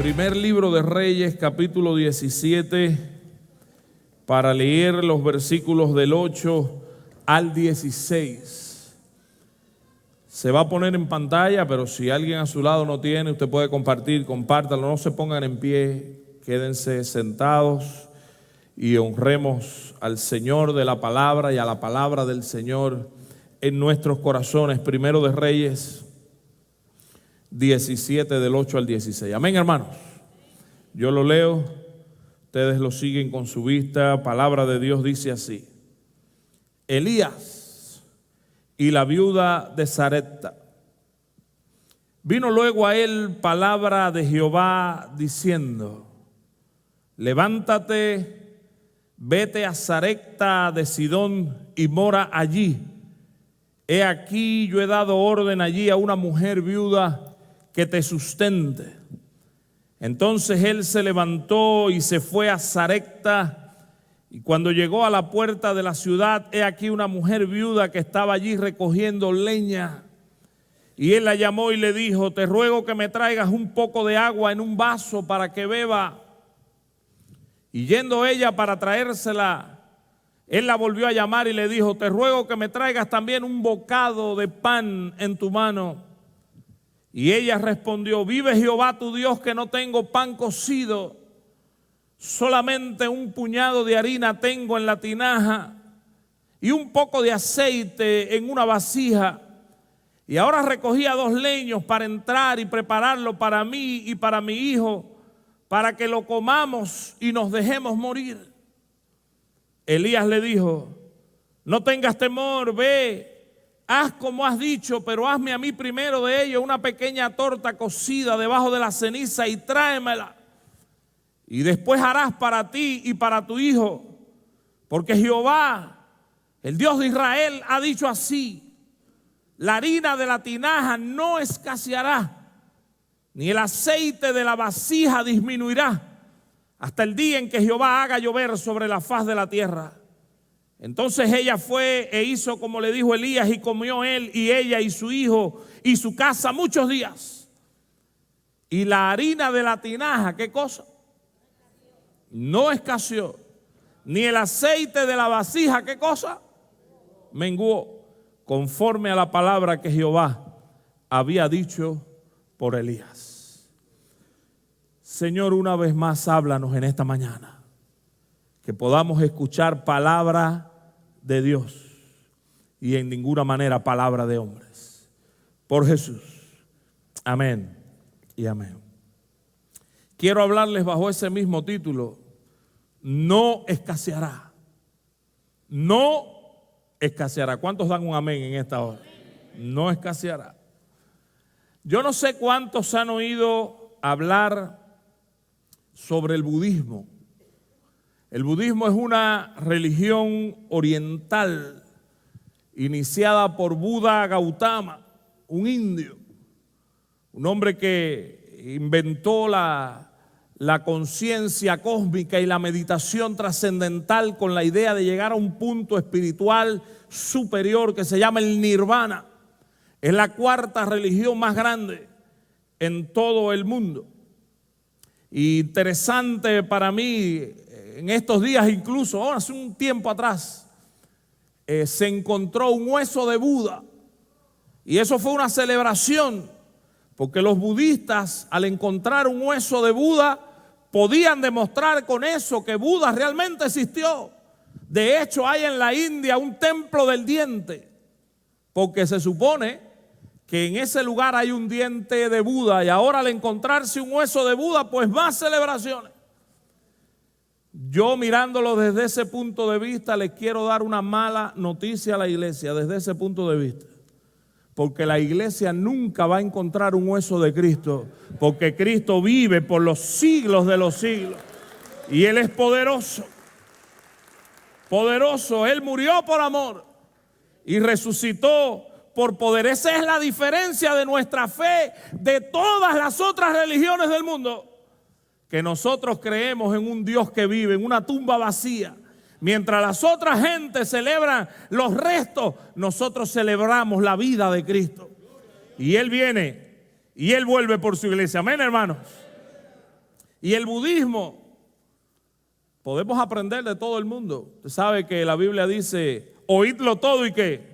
Primer libro de Reyes, capítulo 17, para leer los versículos del 8 al 16. Se va a poner en pantalla, pero si alguien a su lado no tiene, usted puede compartir, compártalo, no se pongan en pie, quédense sentados y honremos al Señor de la palabra y a la palabra del Señor en nuestros corazones. Primero de Reyes 17 del 8 al 16. Amén, hermanos. Yo lo leo, ustedes lo siguen con su vista. Palabra de Dios dice así: Elías y la viuda de Sarepta. Vino luego a él palabra de Jehová diciendo: levántate, vete a Sarepta de Sidón y mora allí. He aquí yo he dado orden allí a una mujer viuda que te sustente. Entonces él se levantó y se fue a Sarepta, y cuando llegó a la puerta de la ciudad, he aquí una mujer viuda que estaba allí recogiendo leña. Y él la llamó y le dijo: te ruego que me traigas un poco de agua en un vaso para que beba. Y yendo ella para traérsela, él la volvió a llamar y le dijo: te ruego que me traigas también un bocado de pan en tu mano. Y ella respondió: vive Jehová tu Dios que no tengo pan cocido, solamente un puñado de harina tengo en la tinaja y un poco de aceite en una vasija. Y ahora recogía 2 leños para entrar y prepararlo para mí y para mi hijo, para que lo comamos y nos dejemos morir. Elías le dijo: no tengas temor, ve, haz como has dicho, pero hazme a mí primero de ello una pequeña torta cocida debajo de la ceniza y tráemela. Y después harás para ti y para tu hijo, porque Jehová, el Dios de Israel, ha dicho así: la harina de la tinaja no escaseará, ni el aceite de la vasija disminuirá, hasta el día en que Jehová haga llover sobre la faz de la tierra. Entonces ella fue e hizo como le dijo Elías, y comió él y ella y su hijo y su casa muchos días. Y la harina de la tinaja, ¿qué cosa? No escaseó. Ni el aceite de la vasija, ¿qué cosa? Menguó, conforme a la palabra que Jehová había dicho por Elías. Señor, una vez más háblanos en esta mañana, que podamos escuchar palabra de Dios y en ninguna manera palabra de hombres. Por Jesús. Amén y amén. Quiero hablarles bajo ese mismo título: no escaseará. No escaseará. ¿Cuántos dan un amén en esta hora? No escaseará. Yo no sé cuántos han oído hablar sobre el budismo. El budismo es una religión oriental iniciada por Buda Gautama, un indio, un hombre que inventó la conciencia cósmica y la meditación trascendental con la idea de llegar a un punto espiritual superior que se llama el nirvana. Es la 4ª religión más grande en todo el mundo. Y interesante para mí, en estos días, incluso hace un tiempo atrás, se encontró un hueso de Buda, y eso fue una celebración, porque los budistas, al encontrar un hueso de Buda, podían demostrar con eso que Buda realmente existió. De hecho, hay en la India un templo del diente, porque se supone que en ese lugar hay un diente de Buda, y ahora al encontrarse un hueso de Buda, pues más celebraciones. Yo, mirándolo desde ese punto de vista, les quiero dar una mala noticia a la iglesia desde ese punto de vista, porque la iglesia nunca va a encontrar un hueso de Cristo, porque Cristo vive por los siglos de los siglos y Él es poderoso. Poderoso. Él murió por amor y resucitó por poder. Esa es la diferencia de nuestra fe de todas las otras religiones del mundo, que nosotros creemos en un Dios que vive en una tumba vacía. Mientras las otras gentes celebran los restos, nosotros celebramos la vida de Cristo. Y Él viene y Él vuelve por su iglesia. Amén, hermanos. Y el budismo, podemos aprender de todo el mundo. Usted sabe que la Biblia dice, oídlo todo y qué.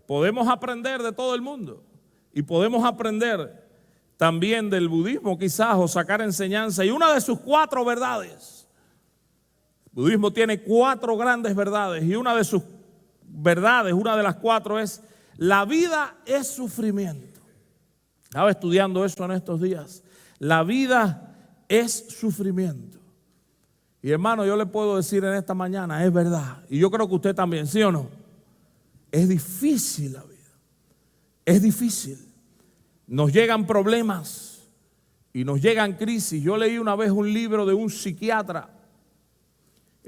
Podemos aprender de todo el mundo. Y podemos aprender también del budismo quizás o sacar enseñanza. Y una de sus 4 verdades. El budismo tiene 4 grandes verdades y una de sus verdades, una de las 4 es: la vida es sufrimiento. Estaba estudiando eso en estos días. La vida es sufrimiento. Y hermano, yo le puedo decir en esta mañana, es verdad. Y yo creo que usted también, ¿sí o no? Es difícil la vida. Es difícil. Nos llegan problemas y nos llegan crisis. Yo leí una vez un libro de un psiquiatra,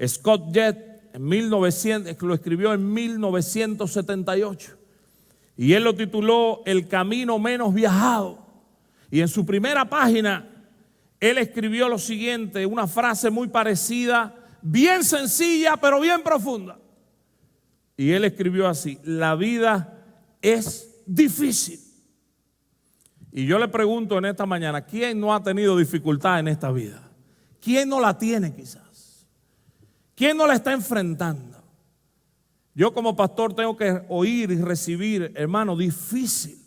Scott Jett, lo escribió en 1978. Y él lo tituló El camino menos viajado. Y en su primera página, él escribió lo siguiente, una frase muy parecida, bien sencilla, pero bien profunda. Y él escribió así: la vida es difícil. Y yo le pregunto en esta mañana, ¿quién no ha tenido dificultad en esta vida? ¿Quién no la tiene quizás? ¿Quién no la está enfrentando? Yo como pastor tengo que oír y recibir, hermano, difícil.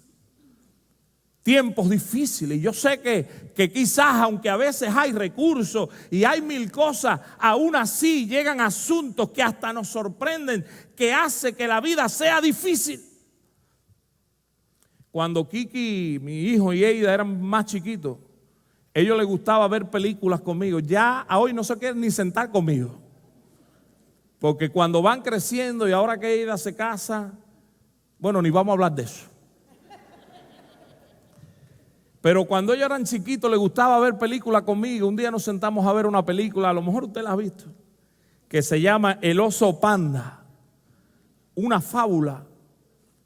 Tiempos difíciles. Y yo sé que quizás, aunque a veces hay recursos y hay mil cosas, aún así llegan asuntos que hasta nos sorprenden, que hace que la vida sea difícil. Cuando Kiki, mi hijo, y Eida eran más chiquitos, a ellos les gustaba ver películas conmigo. Ya a hoy no se quieren ni sentar conmigo. Porque cuando van creciendo y ahora que Eida se casa, bueno, ni vamos a hablar de eso. Pero cuando ellos eran chiquitos les gustaba ver películas conmigo. Un día nos sentamos a ver una película, a lo mejor usted la ha visto, que se llama El oso panda. Una fábula,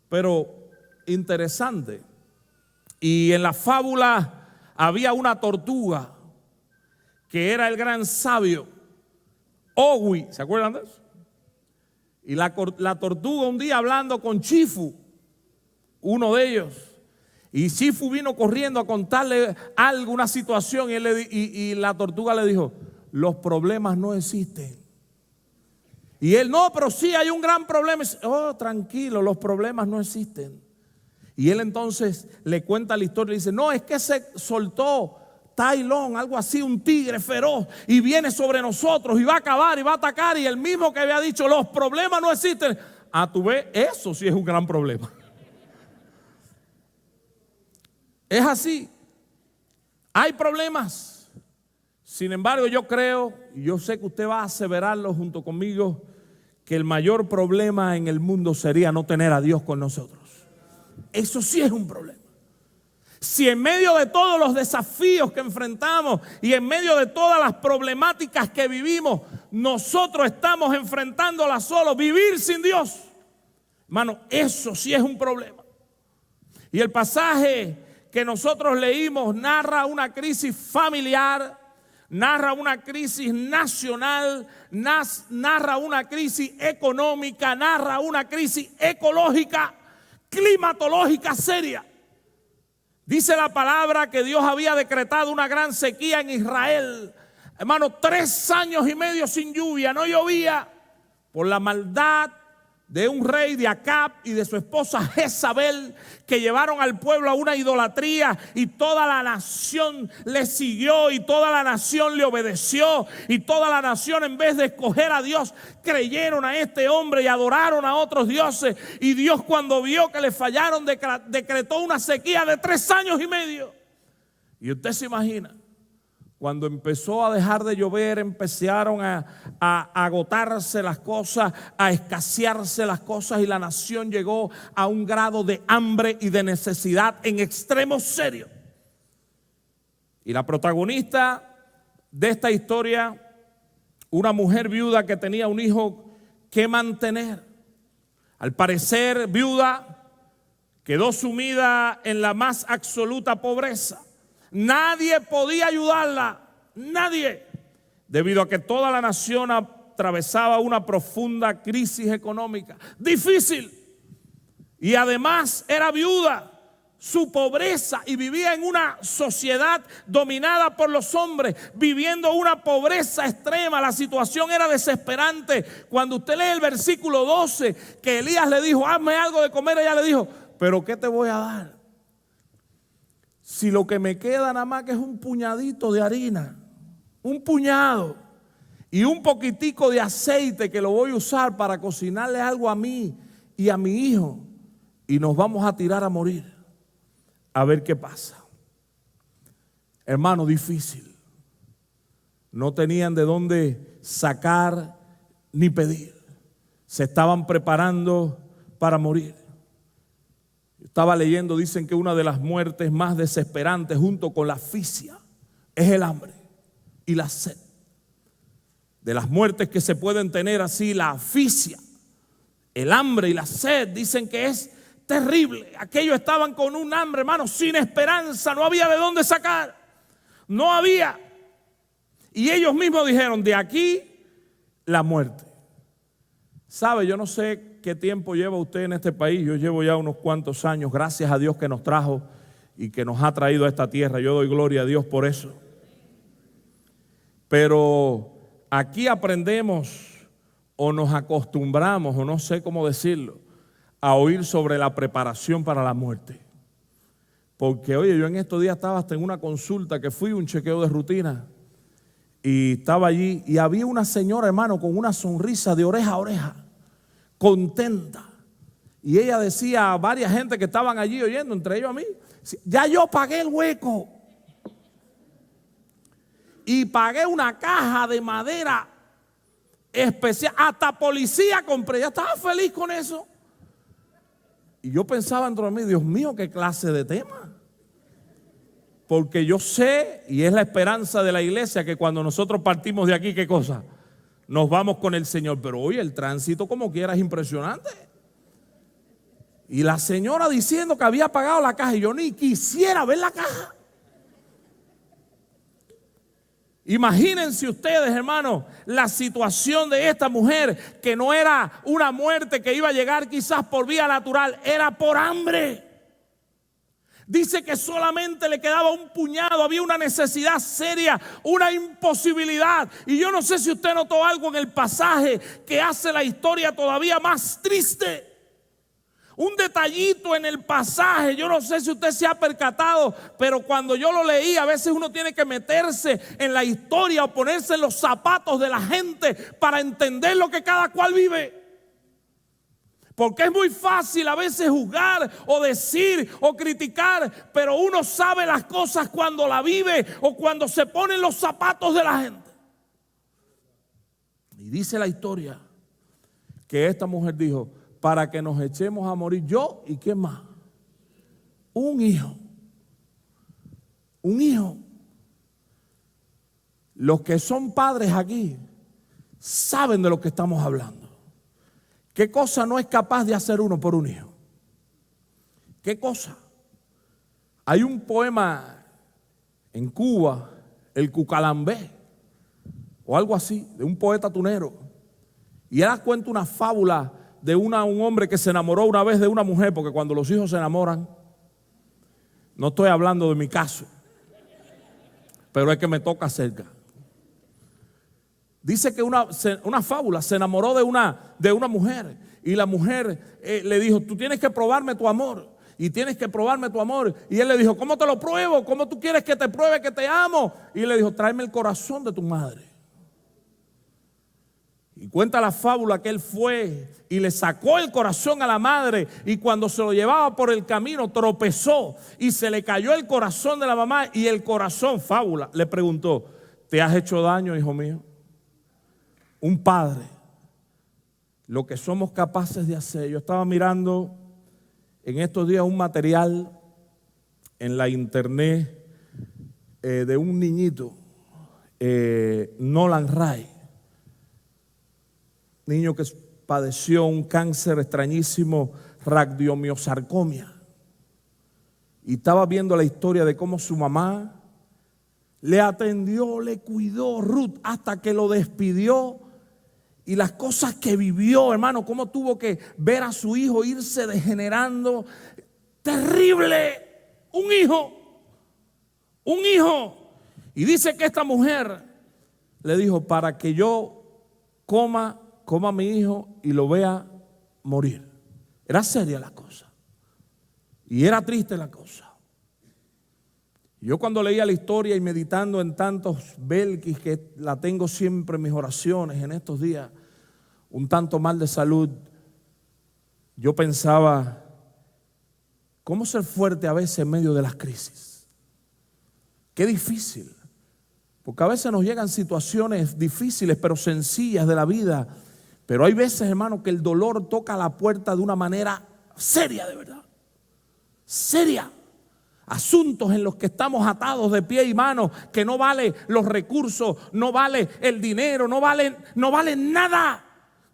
pero interesante. Y en la fábula había una tortuga que era el gran sabio Owi, ¿se acuerdan de eso? Y la tortuga un día hablando con Chifu, uno de ellos, y Chifu vino corriendo a contarle algo, una situación, y la tortuga le dijo: los problemas no existen. Y él: no, pero sí hay un gran problema. Oh, tranquilo, los problemas no existen. Y él entonces le cuenta la historia y dice: no, es que se soltó Tailón, algo así, un tigre feroz, y viene sobre nosotros y va a acabar y va a atacar. Y el mismo que había dicho, los problemas no existen. Tú ves, eso sí es un gran problema. Es así. Hay problemas. Sin embargo, yo creo, y yo sé que usted va a aseverarlo junto conmigo, que el mayor problema en el mundo sería no tener a Dios con nosotros. Eso sí es un problema. Si en medio de todos los desafíos que enfrentamos y en medio de todas las problemáticas que vivimos, nosotros estamos enfrentándolas solos, vivir sin Dios, hermano, eso sí es un problema. Y el pasaje que nosotros leímos narra una crisis familiar, narra una crisis nacional, narra una crisis económica, narra una crisis ecológica, climatológica seria. Dice la palabra que Dios había decretado una gran sequía en Israel. Hermano, 3 años y medio sin lluvia, no llovía por la maldad de un rey de Acab y de su esposa Jezabel, que llevaron al pueblo a una idolatría, y toda la nación le siguió y toda la nación le obedeció, y toda la nación, en vez de escoger a Dios, creyeron a este hombre y adoraron a otros dioses. Y Dios, cuando vio que le fallaron, decretó una sequía de 3 años y medio. Y usted se imagina, cuando empezó a dejar de llover, empezaron a agotarse las cosas, a escasearse las cosas, y la nación llegó a un grado de hambre y de necesidad en extremo serio. Y la protagonista de esta historia, una mujer viuda que tenía un hijo que mantener. Al parecer, viuda, quedó sumida en la más absoluta pobreza. Nadie podía ayudarla, nadie, debido a que toda la nación atravesaba una profunda crisis económica, difícil, y además era viuda. su pobreza y vivía en una sociedad dominada por los hombres, viviendo una pobreza extrema. La situación era desesperante. Cuando usted lee el versículo 12, que Elías le dijo, hazme algo de comer, ella le dijo, pero ¿qué te voy a dar? Si lo que me queda nada más que es un puñadito de harina, un puñado y un poquitico de aceite que lo voy a usar para cocinarle algo a mí y a mi hijo, y nos vamos a tirar a morir. A ver qué pasa. Hermano, difícil. No tenían de dónde sacar ni pedir. Se estaban preparando para morir. Estaba leyendo, dicen que una de las muertes más desesperantes junto con la asfixia es el hambre y la sed. De las muertes que se pueden tener así, la asfixia, el hambre y la sed, dicen que es terrible. Aquellos estaban con un hambre, hermano, sin esperanza, no había de dónde sacar, no había. Y ellos mismos dijeron, de aquí la muerte. Sabe, yo no sé qué tiempo lleva usted en este país, yo llevo ya unos cuantos años, gracias a Dios que nos trajo y que nos ha traído a esta tierra, yo doy gloria a Dios por eso. Pero aquí aprendemos o nos acostumbramos, o no sé cómo decirlo, a oír sobre la preparación para la muerte. Porque, oye, yo en estos días estaba hasta en una consulta que fui, un chequeo de rutina, y estaba allí, y había una señora, hermano, con una sonrisa de oreja a oreja, contenta. Y ella decía a varias gente que estaban allí oyendo, entre ellos a mí, ya yo pagué el hueco. Y pagué una caja de madera especial, hasta policía compré, ya estaba feliz con eso. Y yo pensaba dentro de mí, Dios mío, qué clase de tema. Porque yo sé, y es la esperanza de la iglesia, que cuando nosotros partimos de aquí, ¿qué cosa? Nos vamos con el Señor. Pero oye, el tránsito como quiera es impresionante. Y la señora diciendo que había pagado la caja, y yo ni quisiera ver la caja. Imagínense ustedes, hermanos, la situación de esta mujer, que no era una muerte que iba a llegar quizás por vía natural, era por hambre. Dice que solamente le quedaba un puñado, había una necesidad seria, una imposibilidad. Y yo no sé si usted notó algo en el pasaje que hace la historia todavía más triste. Un detallito en el pasaje, yo no sé si usted se ha percatado, pero cuando yo lo leí, a veces uno tiene que meterse en la historia o ponerse en los zapatos de la gente para entender lo que cada cual vive. Porque es muy fácil a veces juzgar o decir o criticar, pero uno sabe las cosas cuando la vive o cuando se pone en los zapatos de la gente. Y dice la historia que esta mujer dijo, para que nos echemos a morir yo y quién más, un hijo. Un hijo. Los que son padres aquí saben de lo que estamos hablando. ¿Qué cosa no es capaz de hacer uno por un hijo? ¿Qué cosa? Hay un poema en Cuba, el Cucalambé, o algo así, de un poeta tunero, y él cuenta una fábula de un hombre que se enamoró una vez de una mujer, porque cuando los hijos se enamoran, no estoy hablando de mi caso, pero es que me toca cerca. Dice que una fábula, se enamoró de una mujer, y la mujer le dijo, tú tienes que probarme tu amor, y tienes que probarme tu amor. Y él le dijo, ¿cómo te lo pruebo? ¿Cómo tú quieres que te pruebe que te amo? Y le dijo, tráeme el corazón de tu madre. Y cuenta la fábula que él fue y le sacó el corazón a la madre, y cuando se lo llevaba por el camino tropezó y se le cayó el corazón de la mamá, y el corazón, fábula, le preguntó, ¿te has hecho daño, hijo mío? Un padre, lo que somos capaces de hacer. Yo estaba mirando en estos días un material en la internet de un niñito, Nolan Ray, niño que padeció un cáncer extrañísimo, radiomiosarcomia, y estaba viendo la historia de cómo su mamá le atendió, le cuidó, Ruth, hasta que lo despidió, y las cosas que vivió, hermano, cómo tuvo que ver a su hijo irse degenerando, terrible. Un hijo. Un hijo. Y dice que esta mujer le dijo, para que yo coma a mi hijo y lo vea morir. Era seria la cosa. Y era triste la cosa. Yo cuando leía la historia y meditando en tantos Belkis, que la tengo siempre en mis oraciones en estos días, un tanto mal de salud, yo pensaba, ¿cómo ser fuerte a veces en medio de las crisis? Qué difícil. Porque a veces nos llegan situaciones difíciles pero sencillas de la vida. Pero hay veces, hermano, que el dolor toca la puerta de una manera seria, de verdad. Seria. Asuntos en los que estamos atados de pie y mano, que no vale los recursos, no vale el dinero, no vale nada.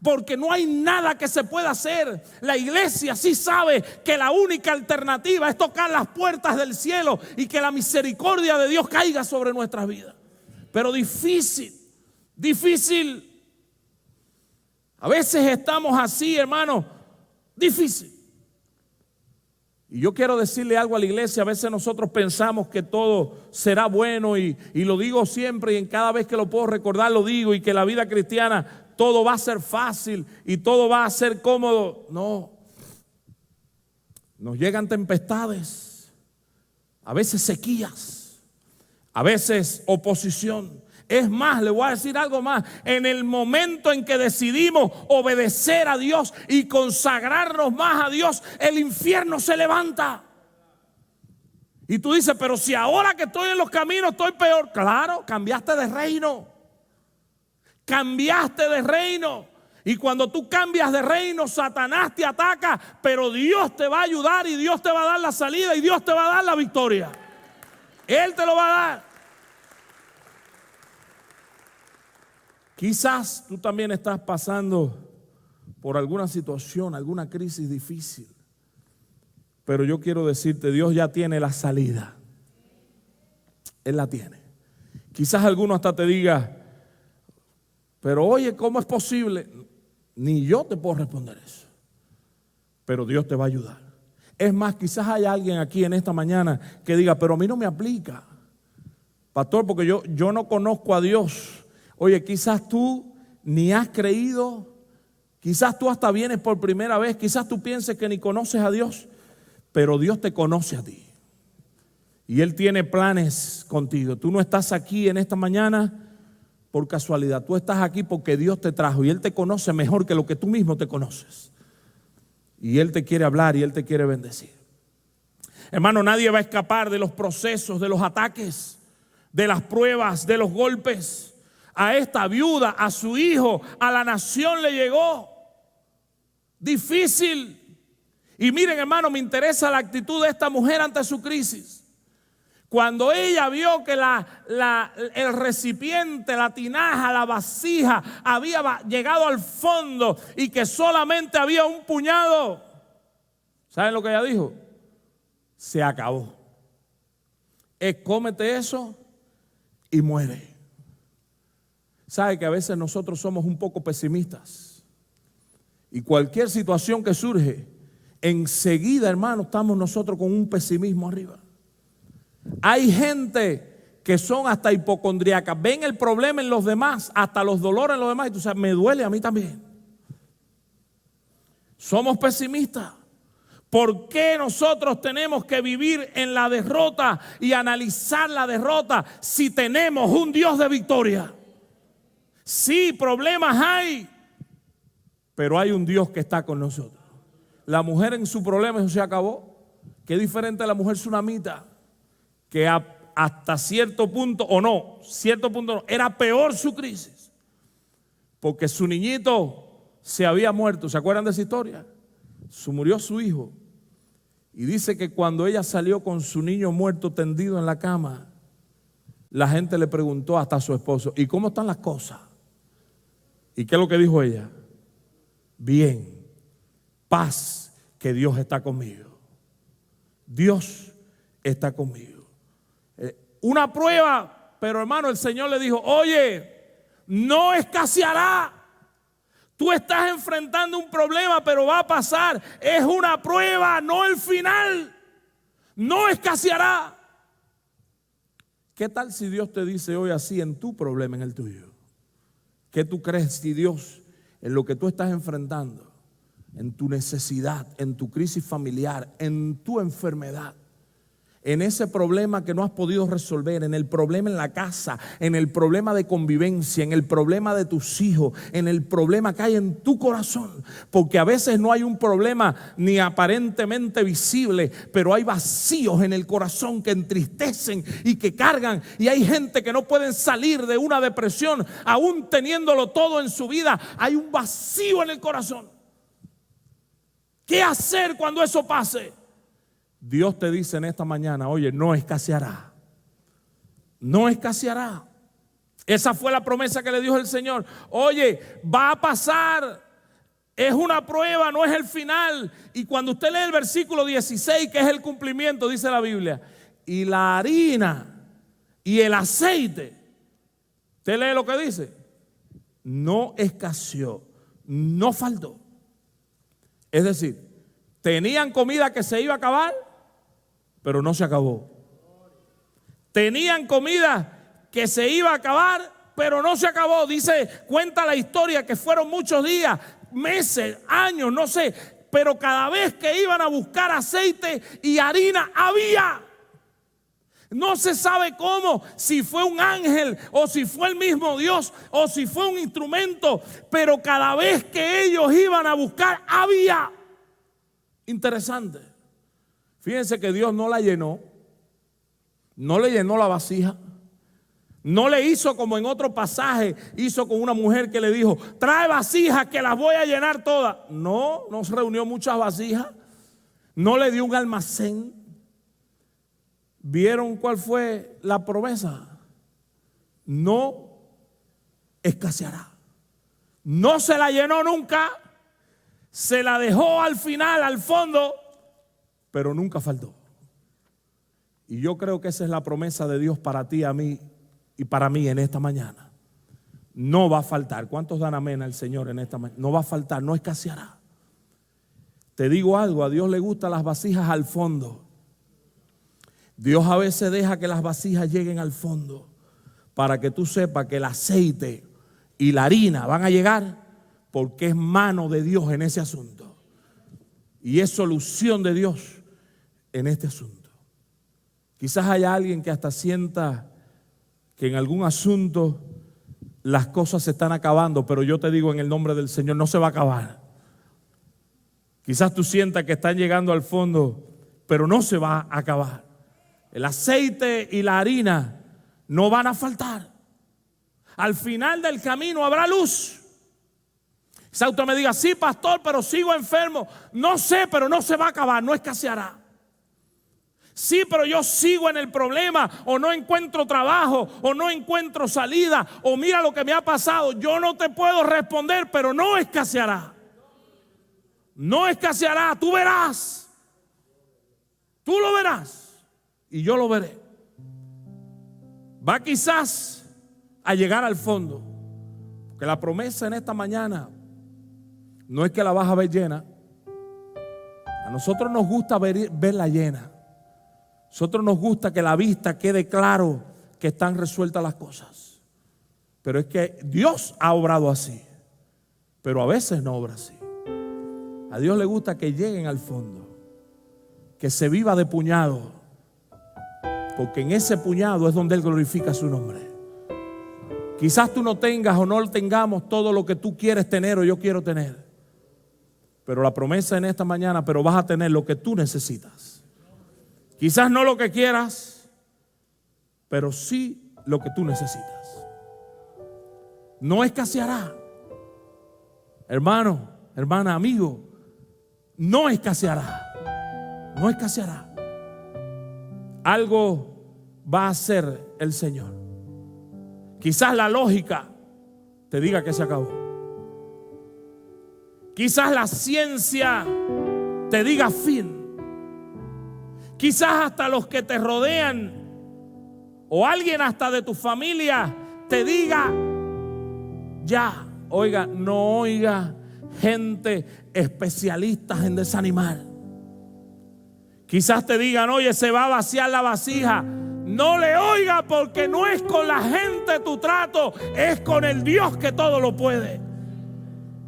Porque no hay nada que se pueda hacer. La iglesia sí sabe que la única alternativa es tocar las puertas del cielo y que la misericordia de Dios caiga sobre nuestras vidas. Pero difícil. A veces estamos así, hermano, difícil. Y yo quiero decirle algo a la iglesia. A veces nosotros pensamos que todo será bueno y lo digo siempre y en cada vez que lo puedo recordar lo digo, y que la vida cristiana todo va a ser fácil y todo va a ser cómodo. No. Nos llegan tempestades, a veces sequías, a veces oposición. Es más, le voy a decir algo más. En el momento en que decidimos obedecer a Dios y consagrarnos más a Dios, el infierno se levanta. Y tú dices, pero si ahora que estoy en los caminos estoy peor. Claro, cambiaste de reino. Cambiaste de reino. Y cuando tú cambias de reino, Satanás te ataca, pero Dios te va a ayudar y Dios te va a dar la salida y Dios te va a dar la victoria. Él te lo va a dar. Quizás tú también estás pasando por alguna situación, alguna crisis difícil. Pero yo quiero decirte, Dios ya tiene la salida. Él la tiene. Quizás alguno hasta te diga, pero oye, ¿cómo es posible? Ni yo te puedo responder eso. Pero Dios te va a ayudar. Es más, quizás haya alguien aquí en esta mañana que diga, pero a mí no me aplica, pastor, porque yo no conozco a Dios. Oye, quizás tú ni has creído, quizás tú hasta vienes por primera vez, quizás tú pienses que ni conoces a Dios, pero Dios te conoce a ti. Y Él tiene planes contigo. Tú no estás aquí en esta mañana por casualidad, tú estás aquí porque Dios te trajo y Él te conoce mejor que lo que tú mismo te conoces. Y Él te quiere hablar y Él te quiere bendecir. Hermano, nadie va a escapar de los procesos, de los ataques, de las pruebas, de los golpes. A esta viuda, a su hijo, a la nación le llegó difícil. Y miren, hermano, me interesa la actitud de esta mujer ante su crisis. Cuando ella vio que el recipiente, la tinaja, la vasija había llegado al fondo y que solamente había un puñado, ¿saben lo que ella dijo? Se acabó. Cómete eso y muere. Sabe que a veces nosotros somos un poco pesimistas y cualquier situación que surge, enseguida, hermano, estamos nosotros con un pesimismo arriba. Hay gente que son hasta hipocondríacas, ven el problema en los demás, hasta los dolores en los demás, y tú sabes, me duele a mí también. Somos pesimistas. ¿Por qué nosotros tenemos que vivir en la derrota y analizar la derrota si tenemos un Dios de victoria? Sí, problemas hay, pero hay un Dios que está con nosotros. La mujer en su problema, eso se acabó. Qué diferente a la mujer tsunamita, que hasta cierto punto, era peor su crisis, porque su niñito se había muerto. ¿Se acuerdan de esa historia? Murió su hijo, y dice que cuando ella salió con su niño muerto tendido en la cama, la gente le preguntó hasta a su esposo, ¿y cómo están las cosas? ¿Y qué es lo que dijo ella? Bien, paz, que Dios está conmigo. Dios está conmigo. Una prueba, pero hermano, el Señor le dijo, oye, no escaseará. Tú estás enfrentando un problema, pero va a pasar. Es una prueba, no el final. no escaseará. ¿Qué tal si Dios te dice hoy así en tu problema, en el tuyo? ¿Qué tú crees si Dios, en lo que tú estás enfrentando, en tu necesidad, en tu crisis familiar, en tu enfermedad, en ese problema que no has podido resolver, en el problema en la casa, en el problema de convivencia, en el problema de tus hijos, en el problema que hay en tu corazón? Porque a veces no hay un problema ni aparentemente visible, pero hay vacíos en el corazón que entristecen y que cargan, y hay gente que no pueden salir de una depresión aún teniéndolo todo en su vida. Hay un vacío en el corazón. ¿Qué hacer cuando eso pase? Dios te dice en esta mañana, oye, no escaseará. No escaseará. Esa fue la promesa que le dijo el Señor. Oye, va a pasar. Es una prueba, no es el final. Y cuando usted lee el versículo 16, que es el cumplimiento, dice la Biblia, y la harina y el aceite, ¿usted lee lo que dice? No escaseó, no faltó. Es decir, tenían comida que se iba a acabar, pero no se acabó. Tenían comida que se iba a acabar, pero no se acabó. Cuenta la historia que fueron muchos días, meses, años, no sé, pero cada vez que iban a buscar aceite y harina había. No se sabe cómo, si fue un ángel o si fue el mismo Dios o si fue un instrumento, pero cada vez que ellos iban a buscar había. Interesante. Fíjense que Dios no la llenó, no le llenó la vasija, no le hizo como en otro pasaje, hizo con una mujer que le dijo, trae vasijas que las voy a llenar todas. No se reunió muchas vasijas, no le dio un almacén. ¿Vieron cuál fue la promesa? No escaseará. No se la llenó nunca, se la dejó al final, al fondo, pero nunca faltó. Y yo creo que esa es la promesa de Dios para ti, a mí y para mí en esta mañana. No va a faltar. ¿Cuántos dan amén al Señor en esta mañana? No va a faltar, no escaseará. Te digo algo, a Dios le gustan las vasijas al fondo. Dios a veces deja que las vasijas lleguen al fondo para que tú sepas que el aceite y la harina van a llegar porque es mano de Dios en ese asunto. Y es solución de Dios en este asunto. Quizás haya alguien que hasta sienta que en algún asunto las cosas se están acabando, pero yo te digo en el nombre del Señor, no se va a acabar. Quizás tú sientas que están llegando al fondo, pero no se va a acabar. El aceite y la harina no van a faltar. Al final del camino habrá luz. Quizás usted me diga, sí, pastor, pero sigo enfermo. No sé, pero no se va a acabar, no escaseará. Sí, pero yo sigo en el problema, o no encuentro trabajo, o no encuentro salida, o mira lo que me ha pasado. Yo no te puedo responder, pero no escaseará. No escaseará, tú verás. Tú lo verás y yo lo veré. Va quizás a llegar al fondo, porque la promesa en esta mañana no es que la vas a ver llena. A nosotros nos gusta verla llena. A nosotros nos gusta que la vista quede claro que están resueltas las cosas. Pero es que Dios ha obrado así, pero a veces no obra así. A Dios le gusta que lleguen al fondo, que se viva de puñado, porque en ese puñado es donde Él glorifica su nombre. Quizás tú no tengas o no tengamos todo lo que tú quieres tener o yo quiero tener, pero la promesa en esta mañana, pero vas a tener lo que tú necesitas. Quizás no lo que quieras, pero sí lo que tú necesitas. No escaseará. Hermano, hermana, amigo, no escaseará. No escaseará. Algo va a hacer el Señor. Quizás la lógica te diga que se acabó. Quizás la ciencia te diga fin. Quizás hasta los que te rodean o alguien hasta de tu familia te diga ya. Oiga, no oiga gente especialistas en desanimar. Quizás te digan, oye, se va a vaciar la vasija. No le oiga, porque no es con la gente tu trato, es con el Dios que todo lo puede.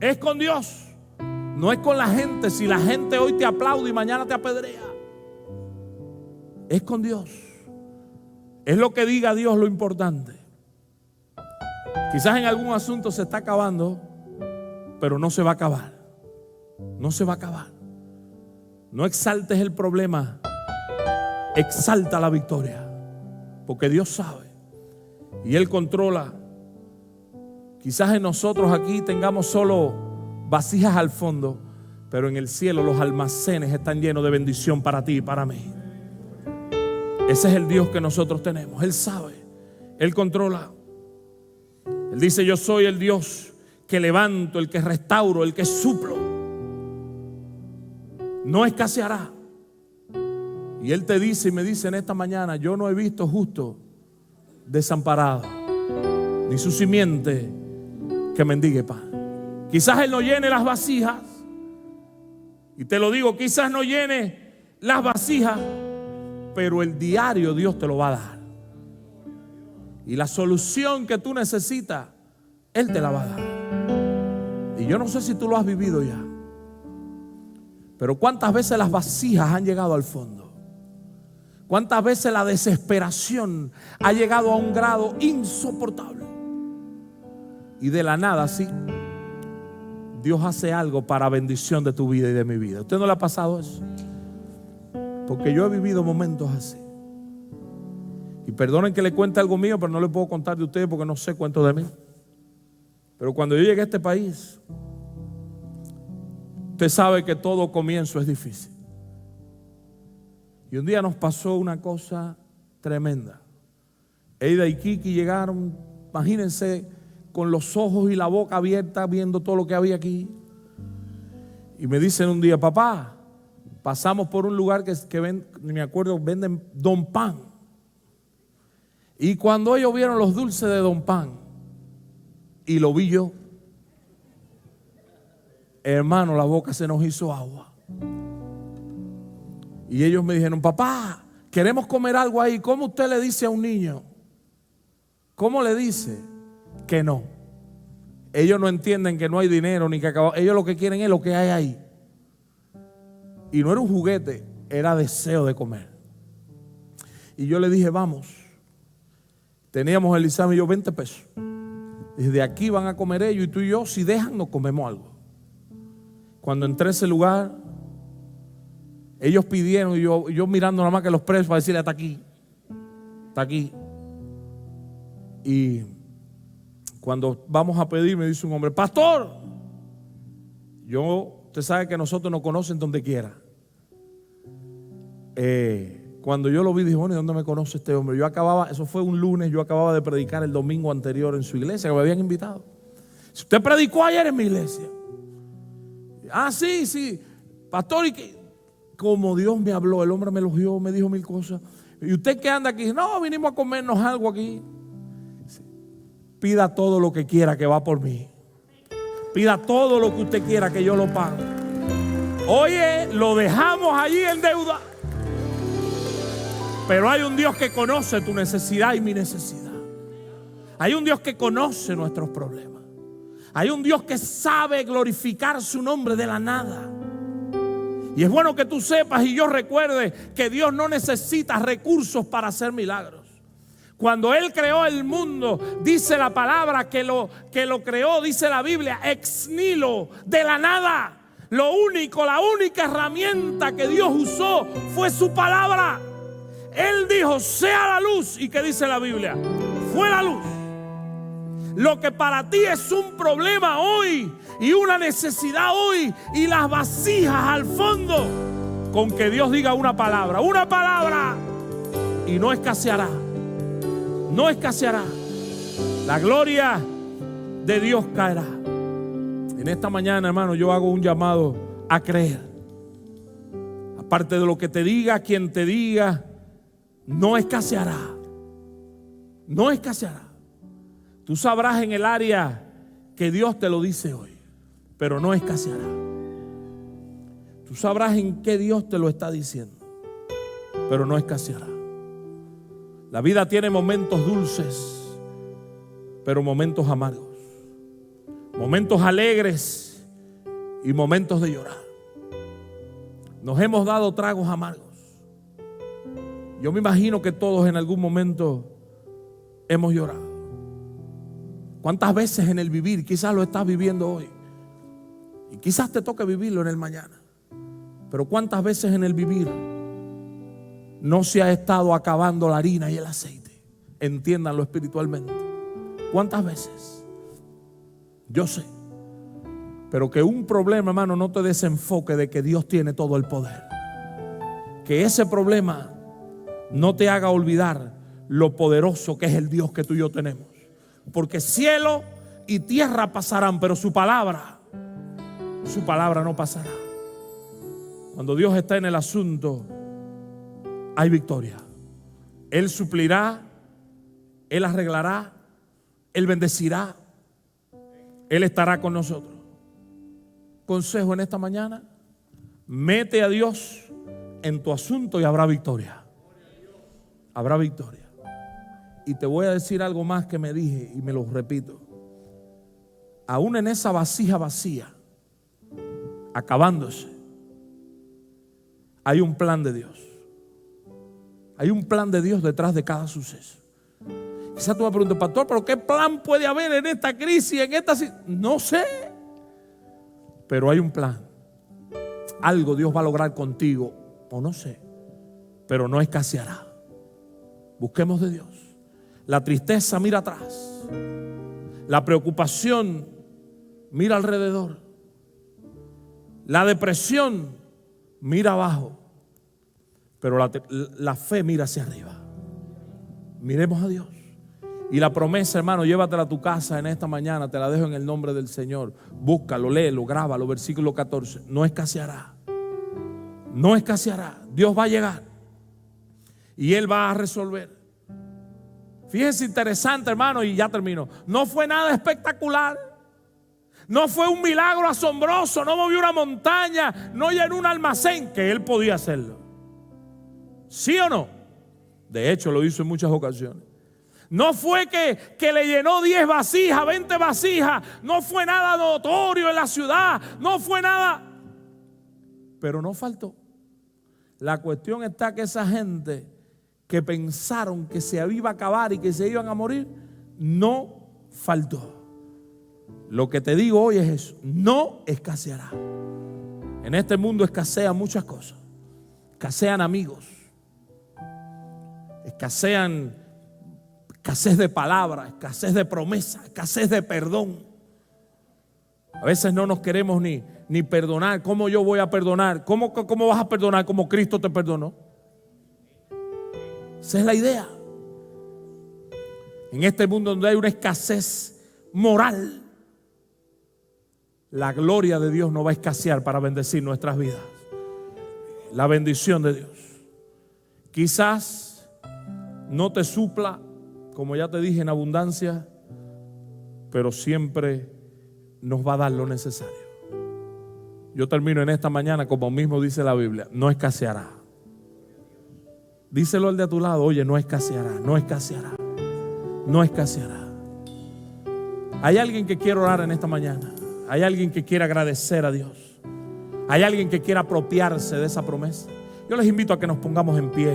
Es con Dios, no es con la gente. Si la gente hoy te aplaude y mañana te apedrea, es con Dios. Es lo que diga Dios lo importante. Quizás en algún asunto se está acabando, pero no se va a acabar. No se va a acabar. No exaltes el problema, exalta la victoria, porque Dios sabe y Él controla. Quizás en nosotros aquí tengamos solo vasijas al fondo, pero en el cielo los almacenes están llenos de bendición para ti y para mí. Ese es el Dios que nosotros tenemos. Él sabe, Él controla. Él dice, yo soy el Dios que levanto, el que restauro, el que suplo. No escaseará. Y Él te dice y me dice en esta mañana, yo no he visto justo desamparado, ni su simiente que mendigue pan. Quizás Él no llene las vasijas, y te lo digo, quizás no llene las vasijas, pero el diario Dios te lo va a dar. Y la solución que tú necesitas, Él te la va a dar. Y yo no sé si tú lo has vivido ya, pero cuántas veces las vasijas han llegado al fondo. Cuántas veces la desesperación ha llegado a un grado insoportable. Y de la nada, sí, Dios hace algo para bendición de tu vida y de mi vida. ¿A usted no le ha pasado eso? Porque yo he vivido momentos así. Y perdonen que le cuente algo mío, pero no le puedo contar de ustedes porque no sé cuento de mí. Pero cuando yo llegué a este país, usted sabe que todo comienzo es difícil. Y un día nos pasó una cosa tremenda. Eida y Kiki llegaron, imagínense, con los ojos y la boca abierta viendo todo lo que había aquí. Y me dicen un día, papá, pasamos por un lugar que ni me acuerdo, venden Don Pan. Y cuando ellos vieron los dulces de Don Pan, y lo vi yo, hermano, la boca se nos hizo agua. Y ellos me dijeron, papá, queremos comer algo ahí. ¿Cómo usted le dice a un niño? ¿Cómo le dice que no? Ellos no entienden que no hay dinero ni que acabamos. Ellos lo que quieren es lo que hay ahí. Y no era un juguete, era deseo de comer. Y yo le dije, vamos. Teníamos Elisama y yo 20 pesos. Desde aquí van a comer ellos y tú y yo, si dejan, nos comemos algo. Cuando entré a ese lugar, ellos pidieron y yo mirando nada más que los precios para decirle, hasta aquí. Está aquí. Y cuando vamos a pedir, me dice un hombre, pastor, usted sabe que nosotros nos conocen donde quiera. Cuando yo lo vi, dije, bueno, ¿y dónde me conoce este hombre? Eso fue un lunes, yo acababa de predicar el domingo anterior en su iglesia, que me habían invitado. Si usted predicó ayer en mi iglesia. Ah, sí, pastor, y que como Dios me habló, el hombre me elogió, me dijo 1000 cosas. ¿Y usted qué anda aquí? No, vinimos a comernos algo aquí. Pida todo lo que quiera, que va por mí. Pida todo lo que usted quiera, que yo lo pago. Oye, lo dejamos allí en deuda. Pero hay un Dios que conoce tu necesidad y mi necesidad. Hay un Dios que conoce nuestros problemas. Hay un Dios que sabe glorificar su nombre de la nada. Y es bueno que tú sepas y yo recuerde que Dios no necesita recursos para hacer milagros. Cuando Él creó el mundo, dice la palabra que lo creó, dice la Biblia, ex nihilo, de la nada. La única herramienta que Dios usó fue su palabra. Él dijo, sea la luz. ¿Y qué dice la Biblia? Fue la luz. Lo que para ti es un problema hoy y una necesidad hoy y las vasijas al fondo, con que Dios diga una palabra y no escaseará. No escaseará. La gloria de Dios caerá. En esta mañana, hermano, yo hago un llamado a creer. Aparte de lo que te diga, quien te diga, no escaseará. No escaseará. Tú sabrás en el área que Dios te lo dice hoy, pero no escaseará. Tú sabrás en qué Dios te lo está diciendo. pero no escaseará. La vida tiene momentos dulces, pero momentos amargos. Momentos alegres y momentos de llorar. Nos hemos dado tragos amargos. Yo me imagino que todos en algún momento hemos llorado. ¿Cuántas veces en el vivir? Quizás lo estás viviendo hoy y quizás te toque vivirlo en el mañana. Pero ¿cuántas veces en el vivir no se ha estado acabando la harina y el aceite? Entiéndanlo espiritualmente. ¿Cuántas veces? Yo sé. Pero que un problema, hermano, no te desenfoque de que Dios tiene todo el poder. Que ese problema no te haga olvidar lo poderoso que es el Dios que tú y yo tenemos. Porque cielo y tierra pasarán, pero su palabra no pasará. Cuando Dios está en el asunto, hay victoria. Él suplirá, Él arreglará, Él bendecirá, Él estará con nosotros. Consejo en esta mañana: mete a Dios en tu asunto y habrá victoria. Habrá victoria. Y te voy a decir algo más que me dije y me lo repito. Aún en esa vasija vacía, acabándose, hay un plan de Dios. Hay un plan de Dios detrás de cada suceso. Quizás tú me preguntas, pastor, ¿pero qué plan puede haber en esta crisis, en esta situación? No sé. Pero hay un plan. Algo Dios va a lograr contigo, o no sé, pero no escaseará. Busquemos de Dios. La tristeza mira atrás. La preocupación mira alrededor. La depresión mira abajo. Pero la fe mira hacia arriba. Miremos a Dios. Y la promesa, hermano, llévatela a tu casa en esta mañana. Te la dejo en el nombre del Señor. Búscalo, léelo, grábalo. Versículo 14. No escaseará. No escaseará. Dios va a llegar. Y Él va a resolver. Fíjense, interesante, hermano, y ya termino. No fue nada espectacular. No fue un milagro asombroso. No movió una montaña. No llenó un almacén, que Él podía hacerlo. ¿Sí o no? De hecho, lo hizo en muchas ocasiones. No fue que le llenó 10 vasijas, 20 vasijas. No fue nada notorio en la ciudad. No fue nada. Pero no faltó. La cuestión está que esa gente que pensaron que se iba a acabar y que se iban a morir, no faltó. Lo que te digo hoy es eso: no escaseará. En este mundo escasean muchas cosas. Escasean amigos, escasez de palabras, escasez de promesa, escasez de perdón. A veces no nos queremos ni perdonar. ¿Cómo yo voy a perdonar? ¿Cómo vas a perdonar como Cristo te perdonó? Esa es la idea. En este mundo donde hay una escasez moral, la gloria de Dios no va a escasear para bendecir nuestras vidas. La bendición de Dios quizás no te supla, como ya te dije, en abundancia, pero siempre nos va a dar lo necesario. Yo termino en esta mañana como mismo dice la Biblia: no escaseará. Díselo al de a tu lado: oye, no escaseará, no escaseará, no escaseará. Hay alguien que quiere orar en esta mañana. Hay alguien que quiere agradecer a Dios. Hay alguien que quiere apropiarse de esa promesa. Yo les invito a que nos pongamos en pie.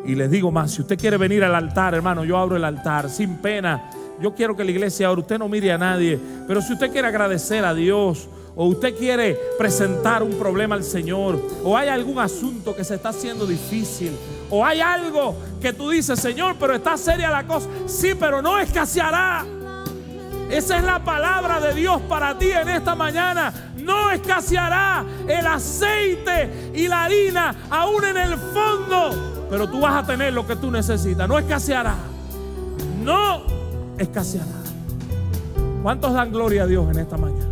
Y les digo más: si usted quiere venir al altar, hermano, yo abro el altar sin pena. Yo quiero que la iglesia ahora, usted no mire a nadie, pero si usted quiere agradecer a Dios, o usted quiere presentar un problema al Señor, o hay algún asunto que se está haciendo difícil, o hay algo que tú dices: Señor, pero está seria la cosa. Sí, pero no escaseará. Esa es la palabra de Dios para ti en esta mañana. No escaseará el aceite y la harina aún en el fondo, pero tú vas a tener lo que tú necesitas. No escaseará. No escaseará. ¿Cuántos dan gloria a Dios en esta mañana?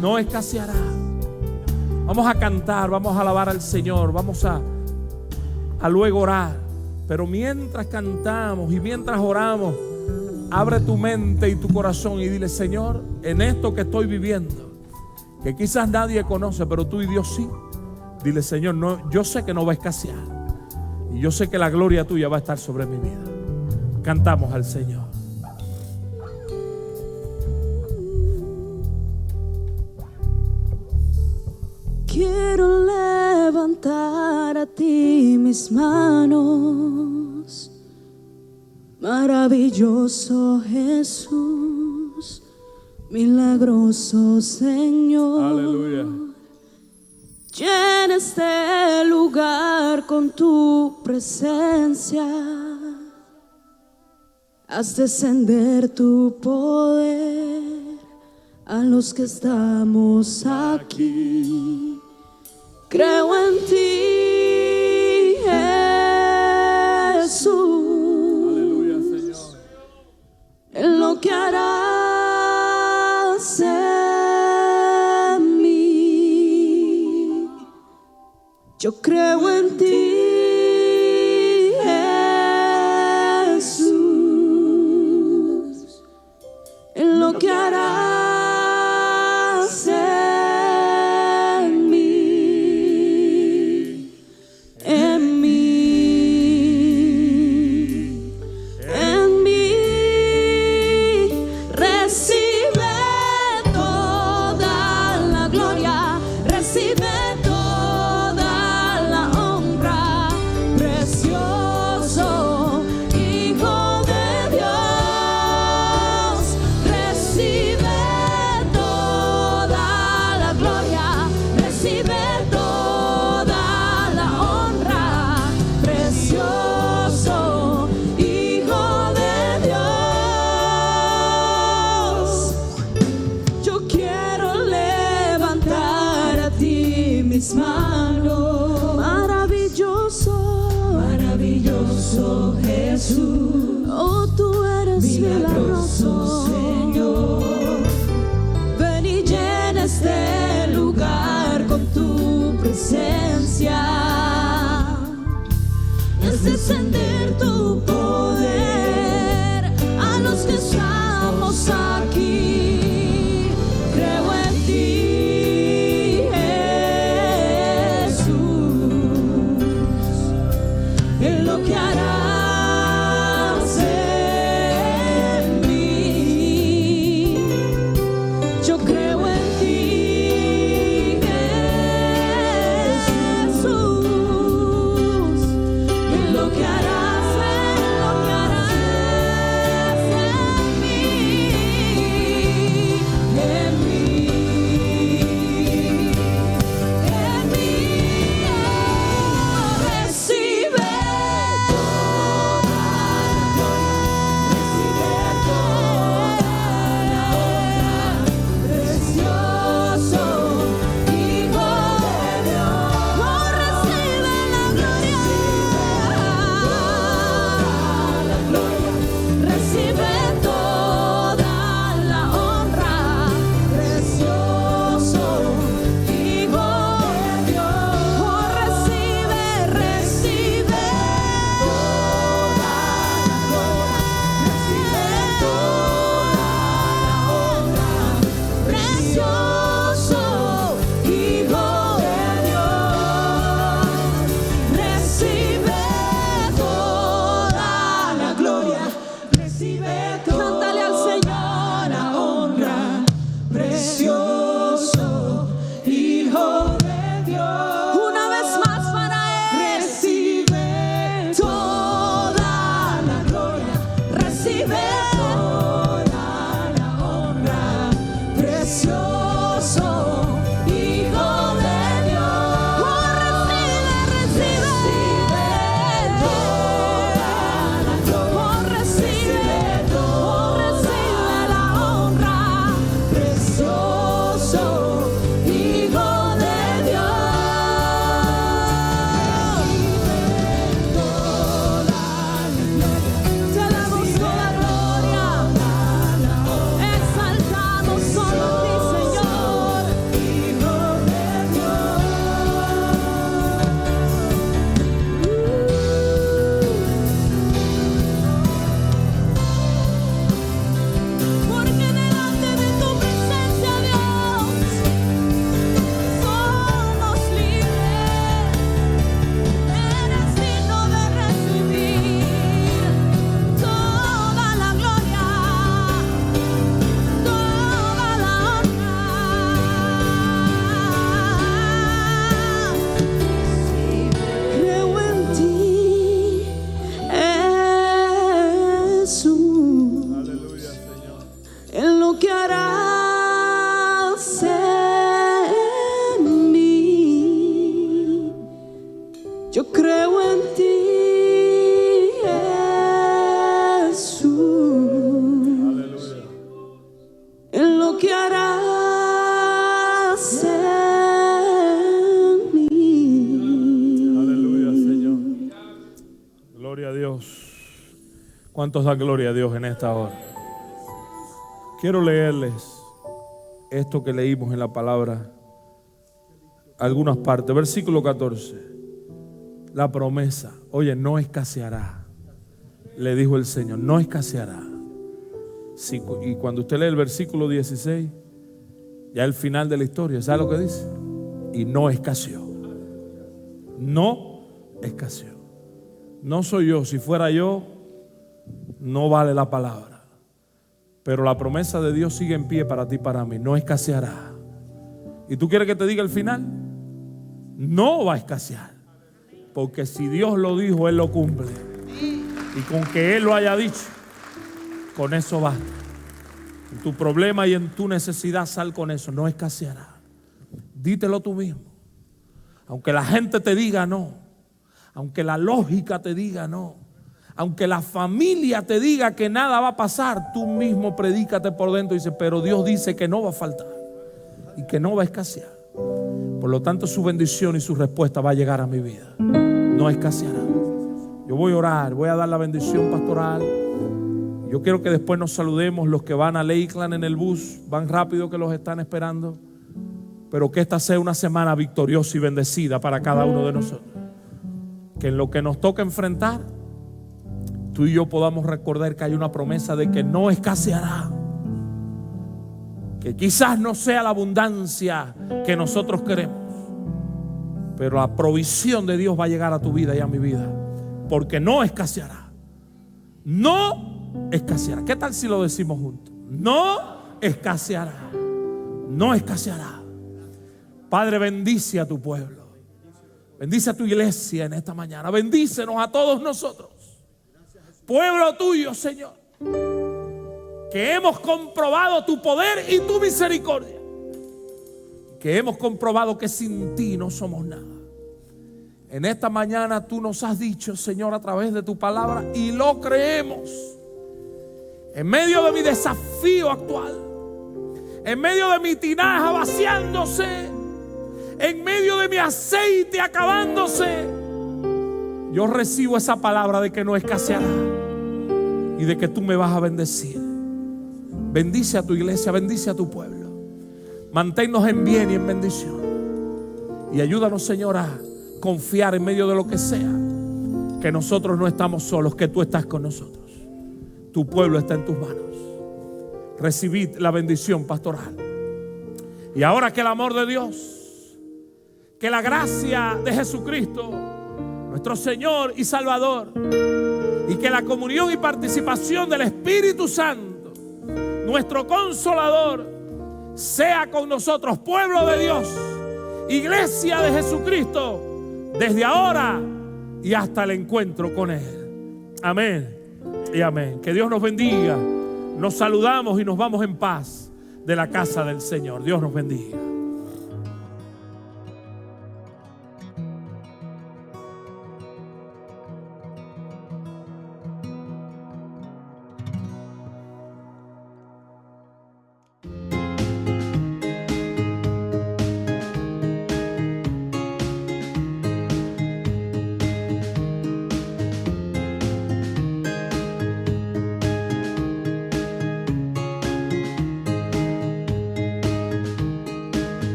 No escaseará. Vamos a cantar, vamos a alabar al Señor, vamos a luego orar. Pero mientras cantamos y mientras oramos, abre tu mente y tu corazón y dile: Señor, en esto que estoy viviendo, que quizás nadie conoce, pero tú y Dios sí, dile: Señor, no, yo sé que no va a escasear, Y yo sé que la gloria tuya va a estar sobre mi vida. Cantamos al Señor. Quiero levantar a ti mis manos, maravilloso Jesús, milagroso Señor. Aleluya. Llena este lugar con tu presencia. Haz descender tu poder a los que estamos aquí. Creo en ti, Jesús. Aleluya, Señor. En lo que harás en mí. Yo creo en ti, Jesús. En lo que harás en mí. En mí. En mí. Recibe toda la gloria. Recibe toda la honra. Precioso Hijo de Dios. Recibe toda la gloria. Recibe toda la honra. Precioso Hijo de Dios. Yo quiero levantar a ti mis manos. Maravilloso, maravilloso Jesús. Oh, tú eres milagroso, Señor. Ven y llena este lugar con tu presencia. Es descender tu poder a los que estamos aquí. Creo en ti, Jesús, en lo que harás en mí. Yo creo en ti, Jesús, en lo que harás en ¿Cuántos dan gloria a Dios en esta hora? Quiero leerles esto que leímos en la palabra, algunas partes. Versículo 14. La promesa, oye, no escaseará, le dijo el Señor, no escaseará. Sí, y cuando usted lee el versículo 16, ya el final de la historia, ¿sabe lo que dice? Y no escaseó. No escaseó. No soy yo, si fuera yo, no vale la palabra. Pero la promesa de Dios sigue en pie para ti y para mí. No escaseará. ¿Y tú quieres que te diga el final? No va a escasear. Porque si Dios lo dijo, Él lo cumple. Y con que Él lo haya dicho, con eso basta. En tu problema y en tu necesidad, sal con eso. No escaseará. Dítelo tú mismo. Aunque la gente te diga no. Aunque la lógica te diga no. Aunque la familia te diga que nada va a pasar, tú mismo predícate por dentro y dices, pero Dios dice que no va a faltar y que no va a escasear. Por lo tanto, su bendición y su respuesta va a llegar a mi vida. No escaseará. Yo voy a orar, voy a dar la bendición pastoral. Yo quiero que después nos saludemos. Los que van a Lakeland en el bus, van rápido que los están esperando. Pero que esta sea una semana victoriosa y bendecida para cada uno de nosotros. Que en lo que nos toca enfrentar, tú y yo podamos recordar que hay una promesa de que no escaseará. Que quizás no sea la abundancia que nosotros queremos, pero la provisión de Dios va a llegar a tu vida y a mi vida. Porque no escaseará. No escaseará. ¿Qué tal si lo decimos juntos? No escaseará. No escaseará. Padre, bendice a tu pueblo. Bendice a tu iglesia en esta mañana. Bendícenos a todos nosotros. Pueblo tuyo, Señor, que hemos comprobado tu poder y tu misericordia, que hemos comprobado que sin ti no somos nada. En esta mañana tú nos has dicho, Señor, a través de tu palabra, y lo creemos. En medio de mi desafío actual, en medio de mi tinaja vaciándose, en medio de mi aceite acabándose, yo recibo esa palabra de que no escaseará y de que tú me vas a bendecir. Bendice a tu iglesia, bendice a tu pueblo. Manténnos en bien y en bendición. Y ayúdanos, Señor, a confiar en medio de lo que sea, que nosotros no estamos solos, que tú estás con nosotros. Tu pueblo está en tus manos. Recibid la bendición pastoral. Y ahora que el amor de Dios, que la gracia de Jesucristo, nuestro Señor y Salvador, y que la comunión y participación del Espíritu Santo, nuestro Consolador, sea con nosotros, pueblo de Dios, iglesia de Jesucristo, desde ahora y hasta el encuentro con Él. Amén y amén. Que Dios nos bendiga. Nos saludamos y nos vamos en paz de la casa del Señor. Dios nos bendiga.